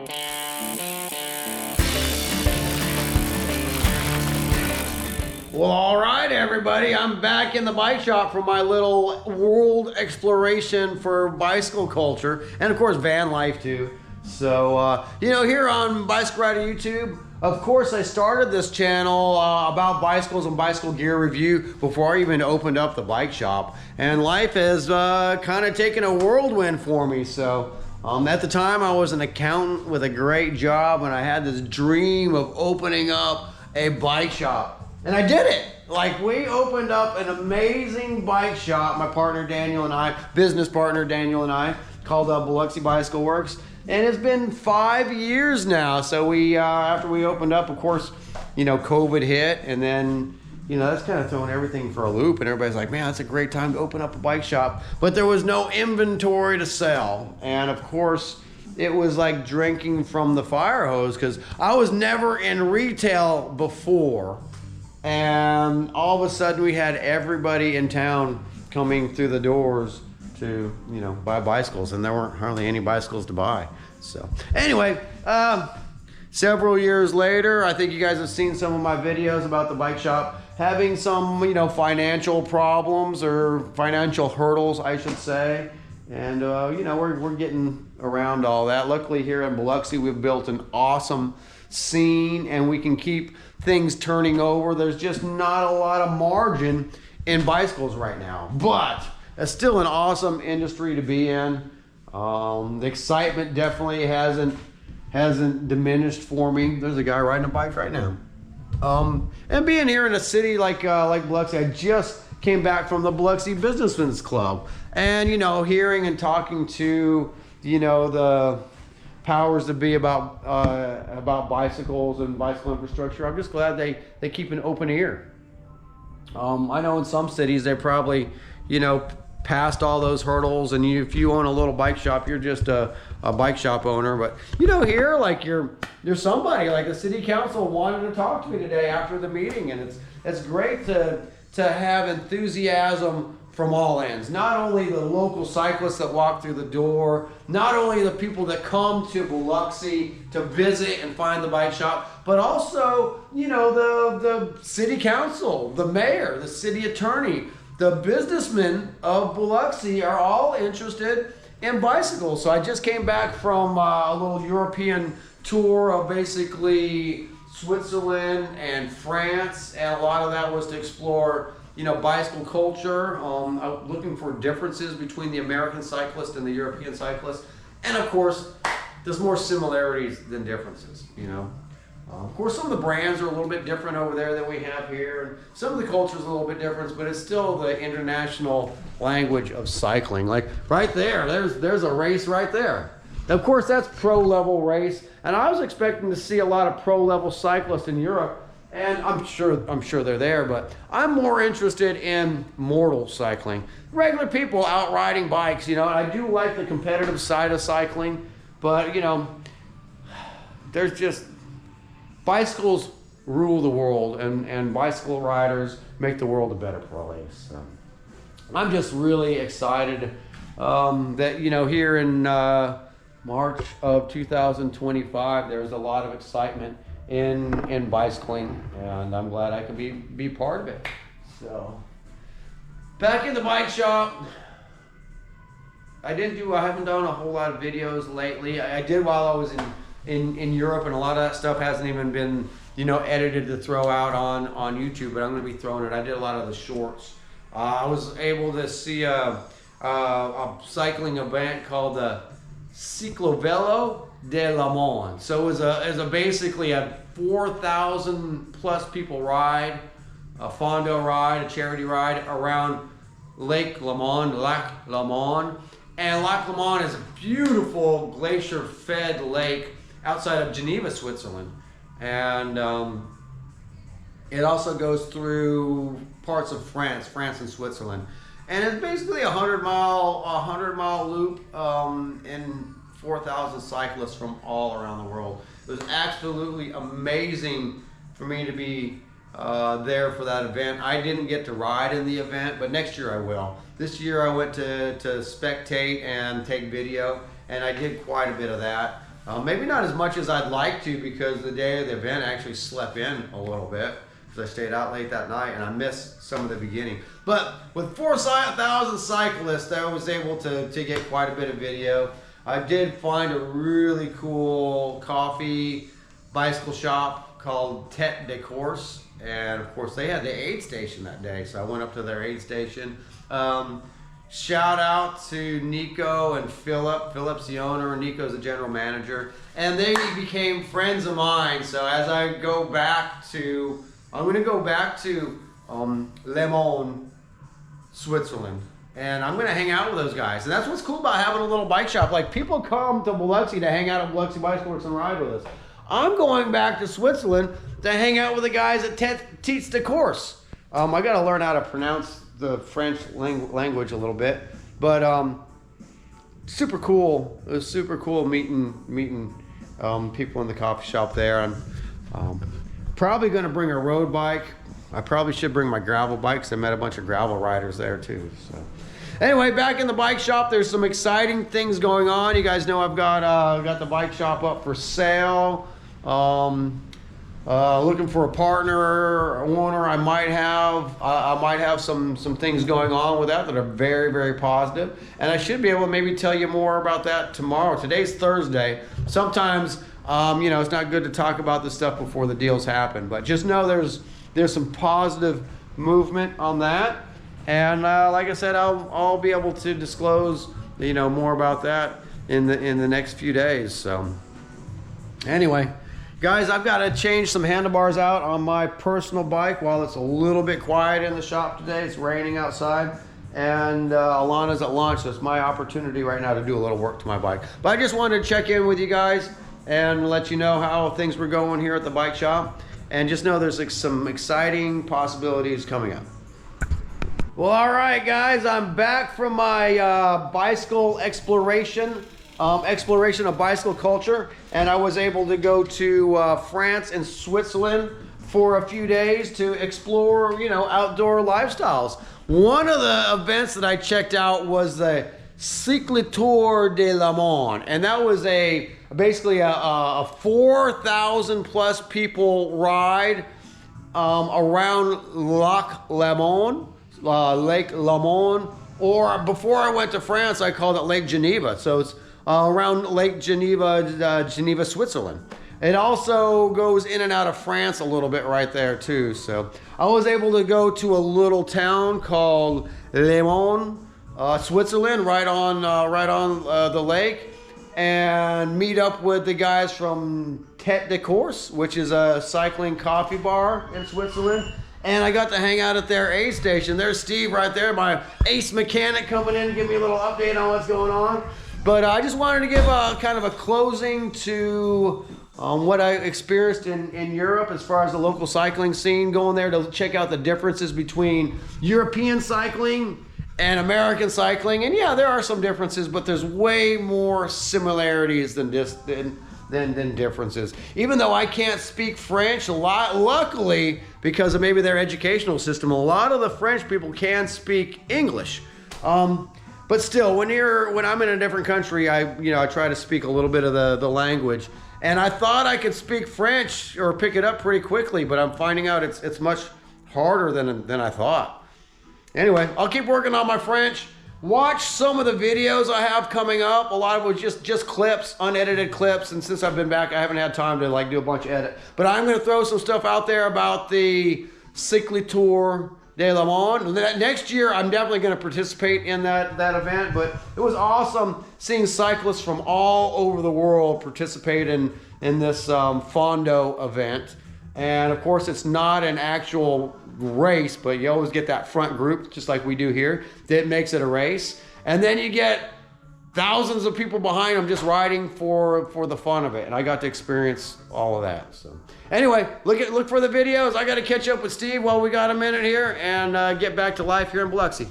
Well, all right, everybody, I'm back in the bike shop for my little world exploration for bicycle culture, and of course van life too. So, here on Bicycle Rider YouTube, of course I started this channel about bicycles and bicycle gear review before I even opened up the bike shop, and life has kind of taken a whirlwind for me. So at the time I was an accountant with a great job, and I had this dream of opening up a bike shop. And I did it. Like, we opened up an amazing bike shop, my partner Daniel and I, business partner Daniel and I, called Biloxi Bicycle Works. And it's been 5 years now. So we, after we opened up, of course, COVID hit, and then, that's kind of throwing everything for a loop. And everybody's like, man, that's a great time to open up a bike shop. But there was no inventory to sell. And of course, it was like drinking from the fire hose, because I was never in retail before. And all of a sudden we had everybody in town coming through the doors to, buy bicycles, and there weren't hardly any bicycles to buy. So anyway, several years later, I think you guys have seen some of my videos about the bike shop having some, financial problems or financial hurdles, I should say. And, we're getting around all that. Luckily here in Biloxi, we've built an awesome scene, and we can keep things turning over. There's just not a lot of margin in bicycles right now, but it's still an awesome industry to be in. The excitement definitely hasn't diminished for me. There's a guy riding a bike right now. And being here in a city like Biloxi, I just came back from the Biloxi Businessmen's Club, and hearing and talking to the powers that be about bicycles and bicycle infrastructure. I'm just glad they keep an open ear. I know in some cities they probably passed all those hurdles, and if you own a little bike shop, you're just a bike shop owner. But here, like, you're somebody. Like, the city council wanted to talk to me today after the meeting, and it's great to have enthusiasm from all ends. Not only the local cyclists that walk through the door, not only the people that come to Biloxi to visit and find the bike shop, but also, the city council, the mayor, the city attorney, the businessmen of Biloxi are all interested in bicycles. So I just came back from a little European tour of basically Switzerland and France, and a lot of that was to explore bicycle culture, looking for differences between the American cyclist and the European cyclist. And of course, there's more similarities than differences, Of course, some of the brands are a little bit different over there than we have here, and some of the culture is a little bit different, but it's still the international language of cycling. Like right there's a race right there. Of course, that's pro-level race, and I was expecting to see a lot of pro-level cyclists in Europe. And I'm sure they're there, but I'm more interested in mortal cycling. Regular people out riding bikes, I do like the competitive side of cycling, but there's just, bicycles rule the world, and bicycle riders make the world a better place. So I'm just really excited that, here in March of 2025, there's a lot of excitement in bicycling, and I'm glad I can be part of it. So back in the bike shop, I haven't done a whole lot of videos lately. I did while I was in Europe, and a lot of that stuff hasn't even been edited to throw out on YouTube, but I'm going to be throwing it. I did a lot of the shorts. I was able to see a cycling event called the Ciclovelo de Le Mans. So it was basically a 4,000 plus people ride, a fondo ride, a charity ride around Lac Le Mans. And Lac Le Mans is a beautiful glacier-fed lake outside of Geneva, Switzerland. And it also goes through parts of France and Switzerland. And it's basically a 100-mile loop, and 4,000 cyclists from all around the world. It was absolutely amazing for me to be there for that event. I didn't get to ride in the event, but next year I will. This year I went to spectate and take video, and I did quite a bit of that. Maybe not as much as I'd like to, because the day of the event I actually slept in a little bit because I stayed out late that night and I missed some of the beginning. But with 4,000 cyclists, I was able to get quite a bit of video. I did find a really cool coffee bicycle shop called Tête de Course, and of course they had the aid station that day, so I went up to their aid station. Shout out to Nico and Philip. Philip's the owner and Nico's the general manager, and they became friends of mine. So as I go back to, I'm going to go back to Le Mans, Switzerland, and I'm going to hang out with those guys. And that's what's cool about having a little bike shop. Like, people come to Biloxi to hang out at Biloxi Bicycle Works and ride with us. I'm going back to Switzerland to hang out with the guys at Tête de Course. I got to learn how to pronounce the French language a little bit, but super cool. It was super cool meeting people in the coffee shop there. I'm probably going to bring a road bike. I probably should bring my gravel bike because I met a bunch of gravel riders there too. So anyway, back in the bike shop, there's some exciting things going on. You guys know I've got the bike shop up for sale. Looking for a partner, owner. I might have some things going on with that are very, very positive, and I should be able to maybe tell you more about that tomorrow. Today's Thursday. Sometimes it's not good to talk about this stuff before the deals happen, but just know there's some positive movement on that, and like I said, I'll be able to disclose more about that in the next few days. So anyway, guys, I've got to change some handlebars out on my personal bike while it's a little bit quiet in the shop today. It's raining outside, and Alana's at lunch, so it's my opportunity right now to do a little work to my bike. But I just wanted to check in with you guys and let you know how things were going here at the bike shop, and just know there's some exciting possibilities coming up. Well, all right, guys, I'm back from my bicycle exploration of bicycle culture, and I was able to go to France and Switzerland for a few days to explore, outdoor lifestyles. One of the events that I checked out was the Cycletour de Le Mans, and that was basically a 4,000 plus people ride around Lake Le Mans, or before I went to France, I called it Lake Geneva. So it's around Lake Geneva, Geneva, Switzerland. It also goes in and out of France a little bit right there too. So I was able to go to a little town called Le Mans, Switzerland, right on the lake, and meet up with the guys from Tête de Course, which is a cycling coffee bar in Switzerland. And I got to hang out at their aid station. There's Steve right there, my ace mechanic, coming in to give me a little update on what's going on. But I just wanted to give a kind of a closing to what I experienced in Europe as far as the local cycling scene, going there to check out the differences between European cycling and American cycling. And yeah, there are some differences, but there's way more similarities than differences. Even though I can't speak French, luckily, because of maybe their educational system, a lot of the French people can speak English. But still, when I'm in a different country, I try to speak a little bit of the language. And I thought I could speak French or pick it up pretty quickly, but I'm finding out it's much harder than I thought. Anyway, I'll keep working on my French. Watch some of the videos I have coming up. A lot of it was just clips, unedited clips, and since I've been back, I haven't had time to do a bunch of edit. But I'm going to throw some stuff out there about the Cycletour de Le Mans. Next year, I'm definitely going to participate in that event, but it was awesome seeing cyclists from all over the world participate in this Fondo event. And of course, it's not an actual race, but you always get that front group, just like we do here, that makes it a race. And then you get thousands of people behind them just riding for the fun of it. And I got to experience all of that. So anyway, look for the videos. I got to catch up with Steve while we got a minute here and get back to life here in Biloxi.